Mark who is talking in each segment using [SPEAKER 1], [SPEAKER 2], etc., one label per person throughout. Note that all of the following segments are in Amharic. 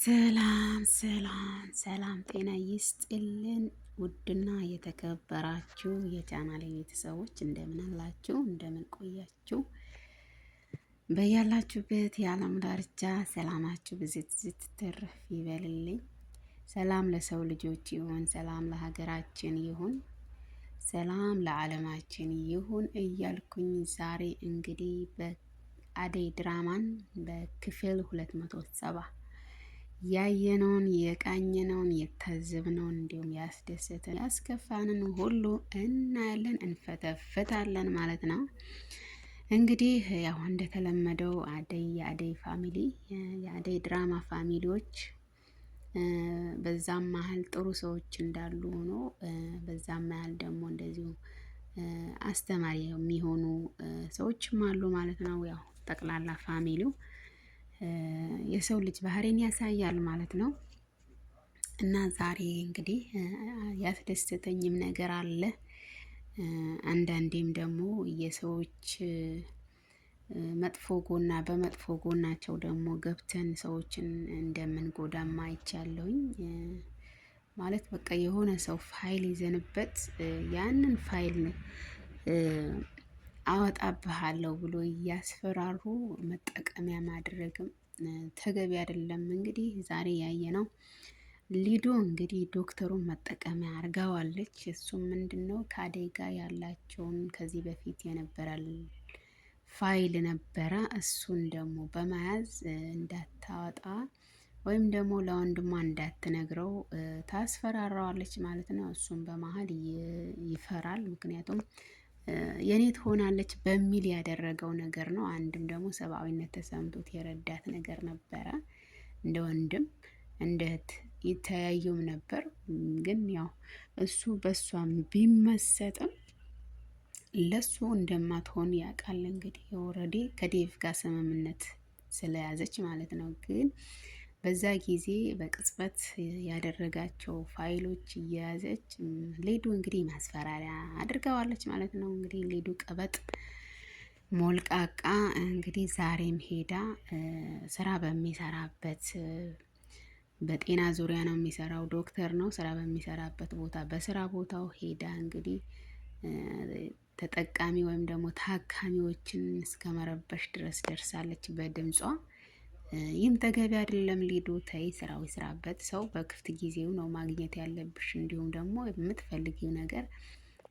[SPEAKER 1] ሰላም ሰላም ሰላም ጤና ይስጥልን። ውድና የተከበራችሁ የቻናሌ ቤተሰቦች እንደምን አላችሁ? እንደምን ቆያችሁ? በያላችሁበት የዓለም ዳርቻ ሰላማችሁ ብዝት ትርፍ ይበልልኝ። ሰላም ለሰው ልጆች ይሁን፣ ሰላም ለሀገራችን ይሁን፣ ሰላም ለዓለማችን ይሁን እያልኩኝ ዛሬ እንግዲህ በአደይ ድራማን በክፍል 270 ያየነውን የቃኘነውን የታዘብነውን እንዲሁም ያስደሰተን ያስከፋንን ሁሉ እናያለን፣ እንፈተፍታለን ማለት ነው። እንግዲህ ያው እንደተለመደው የአደይ ፋሚሊ የአደይ ድራማ ፋሚሊዎች በዛም መሀል ጥሩ ሰዎች እንዳሉ ሆኖ በዛም መሀል ደግሞ እንደዚሁ አስተማሪ የሚሆኑ ሰዎችም አሉ ማለት ነው። ያው ጠቅላላ ፋሚሊው የሰው ልጅ ባህሪን ያሳያል ማለት ነው። እና ዛሬ እንግዲህ ያስደስተኝም ነገር አለ። አንዳንዴም ደግሞ የሰዎች መጥፎ ጎና በመጥፎ ጎናቸው ደግሞ ገብተን ሰዎችን እንደምንጎዳም አይቻለሁኝ። ማለት በቃ የሆነ ሰው ፋይል ይዘንበት ያንን ፋይል አወጣብሃለሁ ብሎ እያስፈራሩ መጠቀሚያ ማድረግም ተገቢ አይደለም። እንግዲህ ዛሬ ያየነው ሊዱ እንግዲህ ዶክተሩን መጠቀሚያ አርጋዋለች። እሱም ምንድነው ከአደይ ጋር ያላቸውን ከዚህ በፊት የነበረ ፋይል ነበረ። እሱን ደግሞ በመያዝ እንዳታወጣ ወይም ደግሞ ለወንድሟ እንዳትነግረው ታስፈራራዋለች ማለት ነው። እሱም በመሀል ይፈራል። ምክንያቱም የኔ ትሆናለች በሚል ያደረገው ነገር ነው። አንድም ደግሞ ሰብአዊነት ተሰምቶት የረዳት ነገር ነበረ። እንደ ወንድም እንደ እህት ይተያዩም ነበር። ግን ያው እሱ በእሷም ቢመሰጥም ለሱ እንደማትሆን ያውቃል። እንግዲህ ኦልሬዲ ከዴቭ ጋር ስምምነት ስለያዘች ማለት ነው። ግን በዛ ጊዜ በቅጽበት ያደረጋቸው ፋይሎች እየያዘች ሌዱ እንግዲህ ማስፈራሪያ አድርገዋለች ማለት ነው። እንግዲህ ሌዱ ቀበጥ ሞልቃቃ እንግዲህ ዛሬም ሄዳ ስራ በሚሰራበት በጤና ዙሪያ ነው የሚሰራው፣ ዶክተር ነው። ስራ በሚሰራበት ቦታ በስራ ቦታው ሄዳ እንግዲህ ተጠቃሚ ወይም ደግሞ ታካሚዎችን እስከ መረበሽ ድረስ ደርሳለች በድምጿ። ይህም ተገቢ አይደለም። ሊዱ ተይ፣ ስራው ይስራበት። ሰው በክፍት ጊዜው ነው ማግኘት ያለብሽ። እንዲሁም ደግሞ የምትፈልጊው ነገር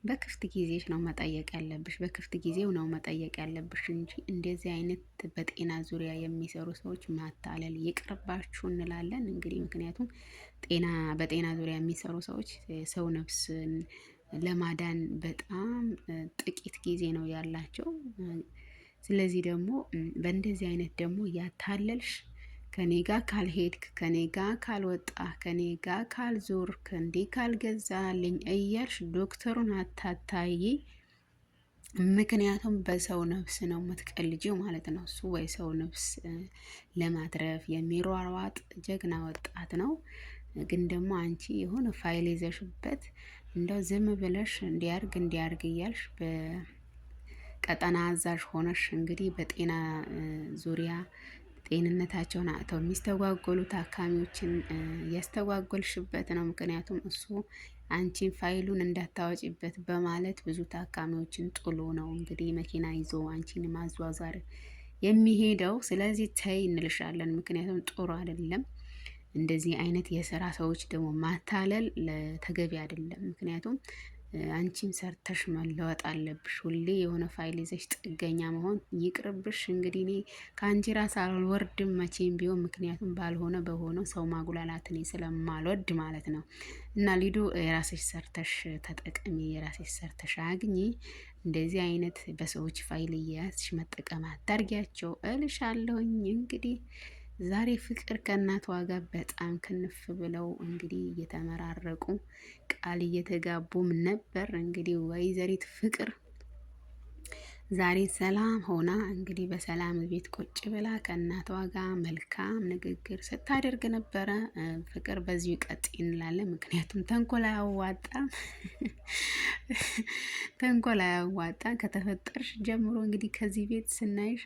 [SPEAKER 1] በክፍት ጊዜሽ ነው መጠየቅ ያለብሽ፣ በክፍት ጊዜው ነው መጠየቅ ያለብሽ እንጂ እንደዚህ አይነት በጤና ዙሪያ የሚሰሩ ሰዎች ማታለል ይቅርባችሁ እንላለን። እንግዲህ ምክንያቱም በጤና ዙሪያ የሚሰሩ ሰዎች ሰው ነፍስን ለማዳን በጣም ጥቂት ጊዜ ነው ያላቸው። ስለዚህ ደግሞ በእንደዚህ አይነት ደግሞ ያታለልሽ ከኔ ጋር ካልሄድክ፣ ከኔ ጋር ካልወጣ፣ ከኔ ጋር ካልዞርክ፣ እንዲህ ካልገዛልኝ እያልሽ ዶክተሩን አታታይ። ምክንያቱም በሰው ነፍስ ነው የምትቀልጂው ማለት ነው። እሱ ወይ ሰው ነፍስ ለማትረፍ የሚሯሯጥ ጀግና ወጣት ነው። ግን ደግሞ አንቺ የሆነ ፋይል ይዘሽበት እንደው ዝም ብለሽ እንዲያርግ እያልሽ በቀጠና አዛዥ ሆነሽ እንግዲህ በጤና ዙሪያ ጤንነታቸውን አጥተው የሚስተጓጎሉ ታካሚዎችን እያስተጓጎልሽበት ነው። ምክንያቱም እሱ አንቺን ፋይሉን እንዳታወጪበት በማለት ብዙ ታካሚዎችን ጥሎ ነው እንግዲህ መኪና ይዞ አንቺን ማዟዟር የሚሄደው። ስለዚህ ተይ እንልሻለን። ምክንያቱም ጥሩ አይደለም። እንደዚህ አይነት የስራ ሰዎች ደግሞ ማታለል ተገቢ አይደለም። ምክንያቱም አንቺም ሰርተሽ መለወጥ አለብሽ። ሁሌ የሆነ ፋይል ይዘሽ ጥገኛ መሆን ይቅርብሽ። እንግዲህ እኔ ከአንቺ ራስ አልወርድም መቼም ቢሆን፣ ምክንያቱም ባልሆነ በሆነው ሰው ማጉላላት እኔ ስለማልወድ ማለት ነው። እና ሊዱ የራስሽ ሰርተሽ ተጠቅሚ፣ የራስሽ ሰርተሽ አግኚ። እንደዚህ አይነት በሰዎች ፋይል እየያዝሽ መጠቀም አታርጊያቸው እልሻለሁኝ። እንግዲህ ዛሬ ፍቅር ከእናቷ ጋር በጣም ክንፍ ብለው እንግዲህ እየተመራረቁ ቃል እየተጋቡም ነበር። እንግዲህ ወይዘሪት ፍቅር ዛሬ ሰላም ሆና እንግዲህ በሰላም ቤት ቁጭ ብላ ከእናቷ ጋር መልካም ንግግር ስታደርግ ነበረ። ፍቅር በዚሁ ቀጥ እንላለን። ምክንያቱም ተንኮል አያዋጣም፣ ተንኮል አያዋጣም። ከተፈጠርሽ ጀምሮ እንግዲህ ከዚህ ቤት ስናይሽ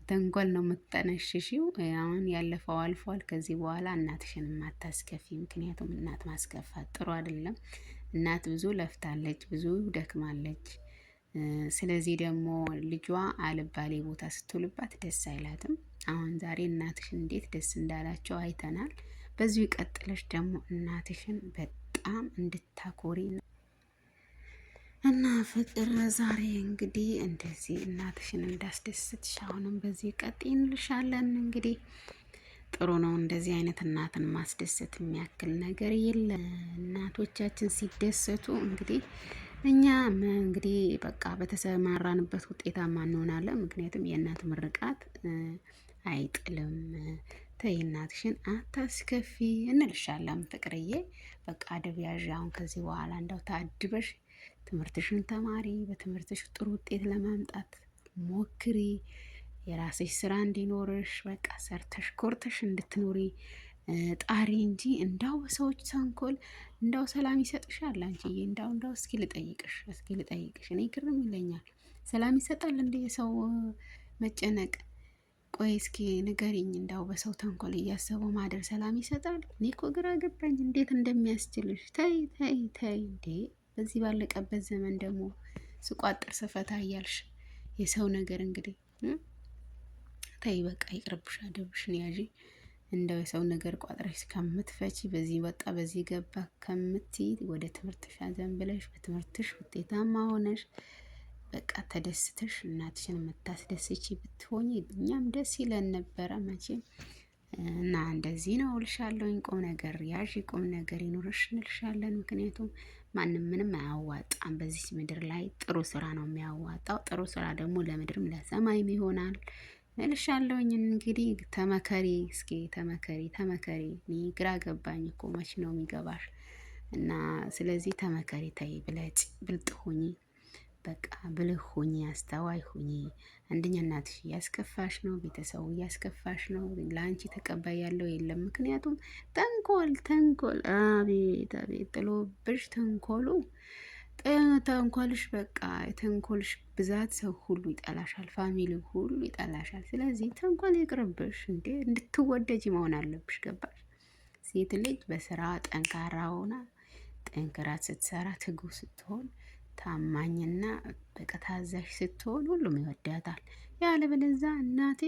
[SPEAKER 1] ተንኮል ነው የምትጠነሽሽው። አሁን ያለፈው አልፏል። ከዚህ በኋላ እናትሽን ማታስከፊ። ምክንያቱም እናት ማስከፋት ጥሩ አይደለም። እናት ብዙ ለፍታለች፣ ብዙ ደክማለች። ስለዚህ ደግሞ ልጇ አልባሌ ቦታ ስትውልባት ደስ አይላትም። አሁን ዛሬ እናትሽን እንዴት ደስ እንዳላቸው አይተናል። በዚሁ ቀጥለሽ ደግሞ እናትሽን በጣም እንድታኮሪ እና ፍቅር ዛሬ እንግዲህ እንደዚህ እናትሽን እንዳስደስትሽ አሁንም በዚህ ቀጥይ እንልሻለን። እንግዲህ ጥሩ ነው። እንደዚህ አይነት እናትን ማስደሰት የሚያክል ነገር የለም። እናቶቻችን ሲደሰቱ እንግዲህ እኛ እንግዲህ በቃ በተሰማራንበት ውጤታማ እንሆናለን። ምክንያቱም የእናት ምርቃት አይጥልም። ተይ እናትሽን አታስከፊ እንልሻለን ፍቅርዬ። በቃ አደብ ያዥ። አሁን ከዚህ በኋላ እንደው ታድበሽ ትምህርትሽን ተማሪ፣ በትምህርትሽ ጥሩ ውጤት ለማምጣት ሞክሪ። የራስሽ ስራ እንዲኖርሽ በቃ ሰርተሽ ኮርተሽ እንድትኖሪ ጣሪ እንጂ እንዳው በሰዎች ተንኮል እንዳው ሰላም ይሰጥሻል አንቺዬ። እንዳው እስኪ ልጠይቅሽ እኔ ግርም ይለኛል። ሰላም ይሰጣል እንደ የሰው መጨነቅ? ቆይ እስኪ ንገሪኝ። እንዳው በሰው ተንኮል እያሰቡ ማደር ሰላም ይሰጣል? እኔ እኮ ግራ ገባኝ እንዴት እንደሚያስችልሽ። ተይ ተይ ተይ እንዴ! በዚህ ባለቀበት ዘመን ደግሞ ስቋጥር ስፈታ እያልሽ የሰው ነገር እንግዲህ ተይ በቃ ይቅርብሽ፣ አደብሽን ያዢ። እንደው የሰው ነገር ቋጥረሽ ከምትፈቺ በዚህ ወጣ በዚህ ገባ ከምትይ ወደ ትምህርትሽ አዘን ብለሽ በትምህርትሽ ውጤታማ ሆነሽ በቃ ተደስተሽ እናትሽን የምታስደስቺ ብትሆኚ እኛም ደስ ይለን ነበረ መቼም። እና እንደዚህ ነው እልሻለሁኝ። ቁም ነገር ያዢ፣ ቁም ነገር ይኑርሽ እንልሻለን። ምክንያቱም ማንም ምንም አያዋጣም በዚህ ምድር ላይ ጥሩ ስራ ነው የሚያዋጣው። ጥሩ ስራ ደግሞ ለምድርም ለሰማይም ይሆናል እልሻለሁኝ። እንግዲህ ተመከሪ፣ እስኪ ተመከሪ። እኔ ግራ ገባኝ እኮ መች ነው የሚገባሽ? እና ስለዚህ ተመከሪ፣ ተይ ብልጥ ሁኚ፣ በቃ ብልህ ሁኚ፣ አስተዋይ ሁኚ። አንደኛ እናትሽ እያስከፋሽ ነው፣ ቤተሰቡ እያስከፋሽ ነው። ለአንቺ ተቀባይ ያለው የለም። ምክንያቱም ተንኮል አቤት አቤት ጥሎብሽ ተንኮልሽ በቃ የተንኮልሽ ብዛት ሰው ሁሉ ይጠላሻል፣ ፋሚሊ ሁሉ ይጠላሻል። ስለዚህ ተንኮል ይቅርብሽ። እንዴ እንድትወደጅ መሆን አለብሽ። ገባሽ? ሴት ልጅ በስራ ጠንካራ ሆና ጠንክራ ስትሰራ ትጉ ስትሆን ታማኝና በቃ ታዛዥ ስትሆን ሁሉም ይወዳታል። ያለበለዚያ እናቴ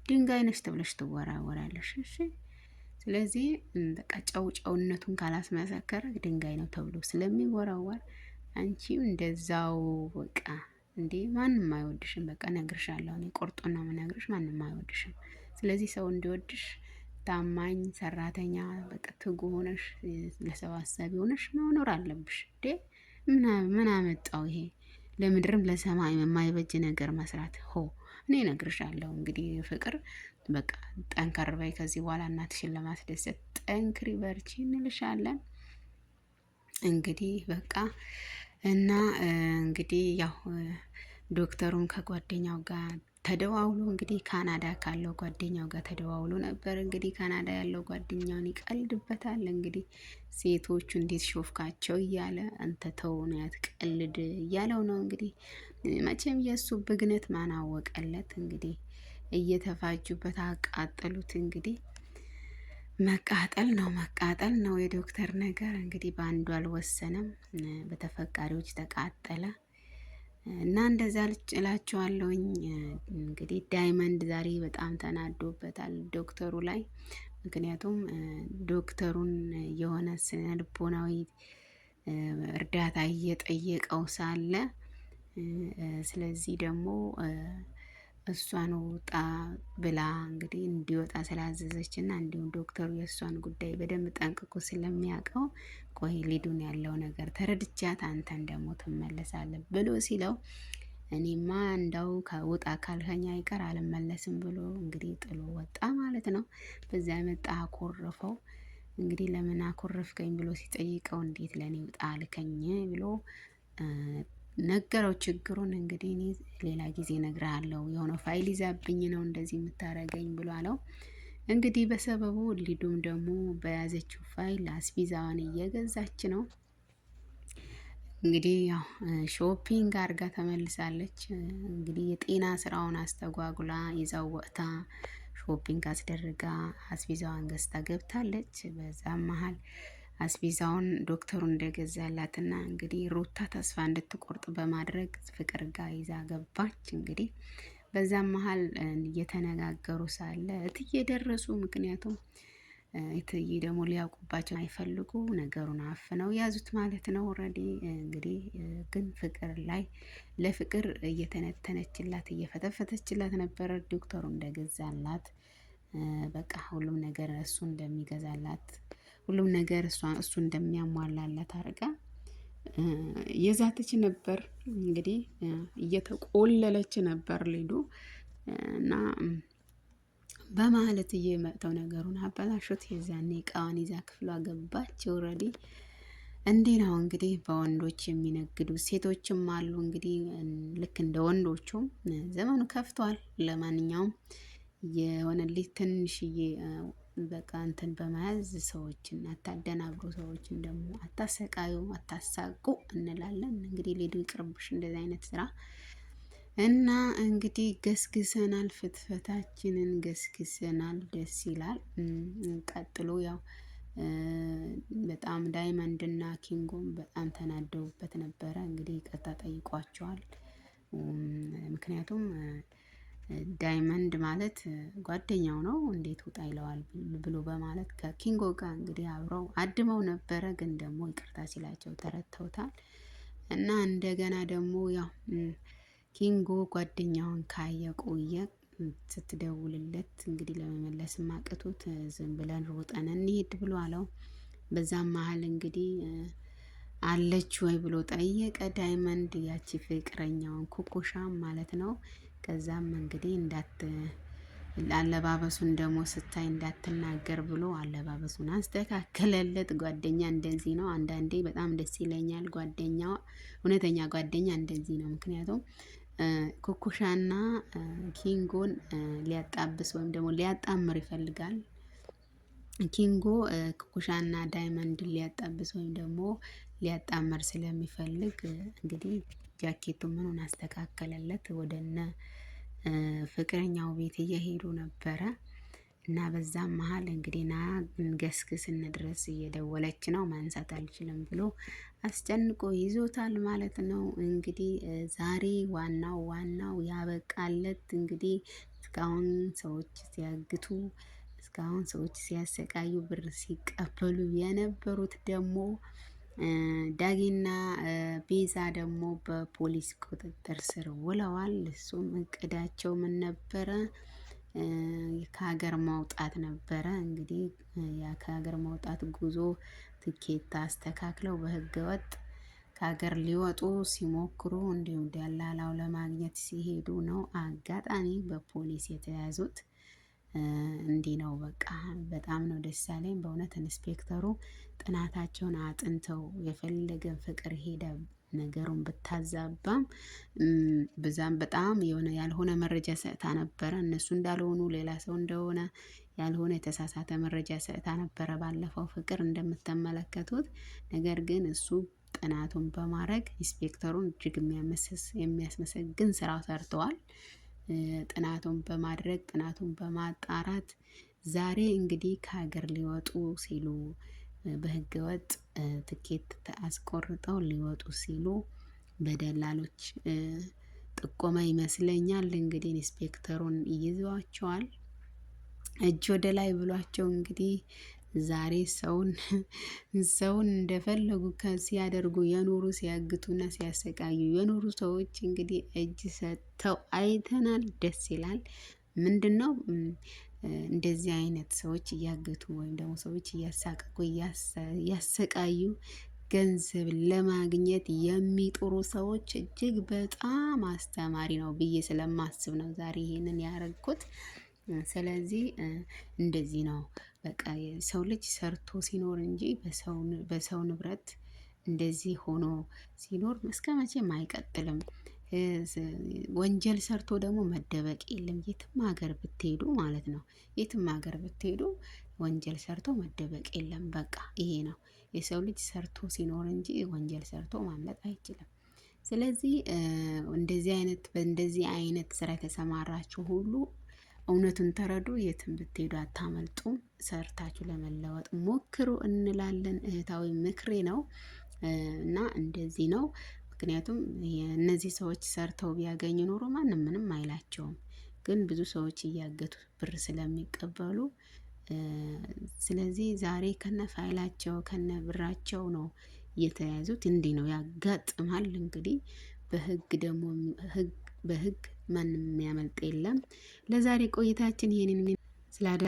[SPEAKER 1] ድንጋይ ነሽ ተብለሽ ትወራወራለሽ። እሺ ስለዚህ በቃ ጨውነቱን ካላስመሰከረ ድንጋይ ነው ተብሎ ስለሚወራወር አንቺም እንደዛው በቃ እንዴ ማንም አይወድሽም። በቃ እነግርሻለሁ፣ እኔ ቁርጡን ነው የምነግርሽ። ማንም አይወድሽም። ስለዚህ ሰው እንዲወድሽ ታማኝ ሰራተኛ፣ በቃ ትጉ ሆነሽ ለሰው አሳቢ ሆነሽ መኖር አለብሽ። እንዴ ምን አመጣው ይሄ? ለምድርም ለሰማይ የማይበጅ ነገር መስራት። እኔ እነግርሻለሁ። እንግዲህ ፍቅር በቃ ጠንከር በይ። ከዚህ በኋላ እናትሽን ለማስደሰት ጠንክሪ፣ በርቺ እንልሻለን። እንግዲህ በቃ እና እንግዲህ ያው ዶክተሩም ከጓደኛው ጋር ተደዋውሎ እንግዲህ ካናዳ ካለው ጓደኛው ጋር ተደዋውሎ ነበር። እንግዲህ ካናዳ ያለው ጓደኛውን ይቀልድበታል። እንግዲህ ሴቶቹ እንዴት ሾፍካቸው እያለ አንተ ተው ነው ያትቀልድ እያለው ነው። እንግዲህ መቼም የእሱ ብግነት ማን አወቀለት? እንግዲህ እየተፋጁበት አቃጠሉት። እንግዲህ መቃጠል ነው የዶክተር ነገር። እንግዲህ በአንዱ አልወሰነም፣ በተፈቃሪዎች ተቃጠለ። እና እንደዛ እላችኋለሁኝ። እንግዲህ ዳይመንድ ዛሬ በጣም ተናዶበታል ዶክተሩ ላይ። ምክንያቱም ዶክተሩን የሆነ ስነ ልቦናዊ እርዳታ እየጠየቀው ሳለ ስለዚህ ደግሞ እሷን ውጣ ብላ እንግዲህ እንዲወጣ ስላዘዘች እና እንዲሁም ዶክተሩ የእሷን ጉዳይ በደንብ ጠንቅቆ ስለሚያውቀው ቆይ ሊዱን ያለው ነገር ተረድቻት አንተን ደግሞ ትመለሳለህ ብሎ ሲለው እኔማ እንዳው ከውጣ ካልከኝ አይቀር አልመለስም ብሎ እንግዲህ ጥሎ ወጣ ማለት ነው። በዛ መጣ አኮረፈው። እንግዲህ ለምን አኮረፍከኝ ብሎ ሲጠይቀው እንዴት ለእኔ ውጣ አልከኝ ብሎ ነገረው ችግሩን። እንግዲህ እኔ ሌላ ጊዜ እነግርሃለሁ፣ የሆነ ፋይል ይዛብኝ ነው እንደዚህ የምታረገኝ ብሎ አለው። እንግዲህ በሰበቡ ሊዱም ደግሞ በያዘችው ፋይል አስቤዛዋን እየገዛች ነው። እንግዲህ ያው ሾፒንግ አድርጋ ተመልሳለች። እንግዲህ የጤና ስራውን አስተጓጉላ ይዛው ወጥታ ሾፒንግ አስደርጋ አስቤዛዋን ገዝታ ገብታለች። በዛም መሀል አስቤዛውን ዶክተሩ እንደገዛላትና እንግዲህ ሩታ ተስፋ እንድትቆርጥ በማድረግ ፍቅር ጋር ይዛ ገባች። እንግዲህ በዛም መሀል እየተነጋገሩ ሳለ እትዬ ደረሱ። ምክንያቱም እትዬ ደግሞ ሊያውቁባቸው አይፈልጉ ነገሩን አፍነው ያዙት ማለት ነው። ኦልሬዲ እንግዲህ ግን ፍቅር ላይ ለፍቅር እየተነተነችላት እየፈተፈተችላት ነበረ። ዶክተሩ እንደገዛላት በቃ ሁሉም ነገር እሱ እንደሚገዛላት ሁሉም ነገር እሱ እንደሚያሟላላት አድርጋ የዛተች ነበር። እንግዲህ እየተቆለለች ነበር ሊዱ እና በማለት እየመጥተው ነገሩን አበላሹት። የዛኔ እቃዋን ይዛ ክፍሏ ገባች። ኦልሬዲ እንዲህ ነው እንግዲህ በወንዶች የሚነግዱ ሴቶችም አሉ። እንግዲህ ልክ እንደ ወንዶቹም ዘመኑ ከፍቷል። ለማንኛውም የሆነ ልጅ ትንሽዬ በቃ እንትን በመያዝ ሰዎችን አታደናግሩ፣ ሰዎችን ደግሞ አታሰቃዩ፣ አታሳቁ እንላለን። እንግዲህ ሌዱ ይቅርብሽ እንደዚህ አይነት ስራ እና እንግዲህ ገስግሰናል፣ ፍትፈታችንን ገስግሰናል። ደስ ይላል። ቀጥሎ ያው በጣም ዳይመንድ እና ኪንጎም በጣም ተናደውበት ነበረ። እንግዲህ ይቅርታ ጠይቋቸዋል። ምክንያቱም ዳይመንድ ማለት ጓደኛው ነው እንዴት ውጣ ይለዋል ብሎ በማለት ከኪንጎ ጋር እንግዲህ አብረው አድመው ነበረ። ግን ደግሞ ይቅርታ ሲላቸው ተረድተውታል። እና እንደገና ደግሞ ያው ኪንጎ ጓደኛውን ካየ ቆየ። ስትደውልለት እንግዲህ ለመመለስ ማቅቶት ዝም ብለን ሮጠን እንሂድ ብሎ አለው። በዛም መሀል እንግዲህ አለች ወይ ብሎ ጠየቀ ዳይመንድ፣ ያቺ ፍቅረኛውን ኩኩሻም ማለት ነው። ከዛም እንግዲህ አለባበሱን ደግሞ ስታይ እንዳትናገር ብሎ አለባበሱን አስተካከለለት። ጓደኛ እንደዚህ ነው። አንዳንዴ በጣም ደስ ይለኛል። ጓደኛው እውነተኛ ጓደኛ እንደዚህ ነው። ምክንያቱም ኩኩሻና ኪንጎን ሊያጣብስ ወይም ደግሞ ሊያጣምር ይፈልጋል። ኪንጎ ኩኩሻና ዳይመንድ ሊያጣብስ ወይም ደግሞ ሊያጣምር ስለሚፈልግ እንግዲህ ጃኬቱ ምኑን አስተካከለለት። ወደነ ፍቅረኛው ቤት እየሄዱ ነበረ እና በዛም መሀል እንግዲህ ና ገስግስ እንድረስ እየደወለች ነው፣ ማንሳት አልችልም ብሎ አስጨንቆ ይዞታል ማለት ነው። እንግዲህ ዛሬ ዋናው ያበቃለት እንግዲህ እስካሁን ሰዎች ሲያግቱ፣ እስካሁን ሰዎች ሲያሰቃዩ፣ ብር ሲቀበሉ የነበሩት ደግሞ ዳጊና ቤዛ ደግሞ በፖሊስ ቁጥጥር ስር ውለዋል። እሱም እቅዳቸው ምን ነበረ? ከሀገር ማውጣት ነበረ። እንግዲህ ከሀገር ማውጣት ጉዞ ትኬት አስተካክለው በህገ ወጥ ከሀገር ሊወጡ ሲሞክሩ እንዲሁም ደላላው ለማግኘት ሲሄዱ ነው አጋጣሚ በፖሊስ የተያዙት። እንዲህ ነው በቃ። በጣም ነው ደስ ያለኝ በእውነት ኢንስፔክተሩ ጥናታቸውን አጥንተው የፈለገን ፍቅር ሄደ ነገሩን ብታዛባም በዛም በጣም የሆነ ያልሆነ መረጃ ሰጥታ ነበረ። እነሱ እንዳልሆኑ ሌላ ሰው እንደሆነ ያልሆነ የተሳሳተ መረጃ ሰጥታ ነበረ ባለፈው ፍቅር እንደምትመለከቱት። ነገር ግን እሱ ጥናቱን በማድረግ ኢንስፔክተሩን እጅግ የሚያስመሰግን ስራ ሰርተዋል። ጥናቱን በማድረግ ጥናቱን በማጣራት ዛሬ እንግዲህ ከሀገር ሊወጡ ሲሉ በህገወጥ ትኬት አስቆርጠው ሊወጡ ሲሉ በደላሎች ጥቆማ ይመስለኛል እንግዲህ ኢንስፔክተሩን ይዘዋቸዋል። እጅ ወደ ላይ ብሏቸው እንግዲህ ዛሬ ሰውን እንደፈለጉ ሲያደርጉ የኖሩ ሲያግቱና ሲያሰቃዩ የኖሩ ሰዎች እንግዲህ እጅ ሰጥተው አይተናል። ደስ ይላል። ምንድነው እንደዚህ አይነት ሰዎች እያገቱ ወይም ደግሞ ሰዎች እያሳቀቁ እያሰቃዩ ገንዘብ ለማግኘት የሚጥሩ ሰዎች እጅግ በጣም አስተማሪ ነው ብዬ ስለማስብ ነው ዛሬ ይሄንን ያደረኩት። ስለዚህ እንደዚህ ነው በቃ የሰው ልጅ ሰርቶ ሲኖር እንጂ በሰው ንብረት እንደዚህ ሆኖ ሲኖር እስከ መቼም አይቀጥልም። ወንጀል ሰርቶ ደግሞ መደበቅ የለም። የትም ሀገር ብትሄዱ ማለት ነው፣ የትም ሀገር ብትሄዱ ወንጀል ሰርቶ መደበቅ የለም። በቃ ይሄ ነው። የሰው ልጅ ሰርቶ ሲኖር እንጂ ወንጀል ሰርቶ ማምለጥ አይችልም። ስለዚህ በእንደዚህ አይነት ስራ የተሰማራችሁ ሁሉ እውነቱን ተረዱ። የትም ብትሄዱ አታመልጡም። ሰርታችሁ ለመለወጥ ሞክሩ እንላለን። እህታዊ ምክሬ ነው እና እንደዚህ ነው። ምክንያቱም እነዚህ ሰዎች ሰርተው ቢያገኙ ኖሮ ማንም ምንም አይላቸውም። ግን ብዙ ሰዎች እያገቱ ብር ስለሚቀበሉ ስለዚህ ዛሬ ከነ ፋይላቸው ከነ ብራቸው ነው የተያዙት። እንዲህ ነው ያጋጥማል። እንግዲህ በህግ ማንም የሚያመልጥ የለም። ለዛሬ ቆይታችን ይሄንን ስላደ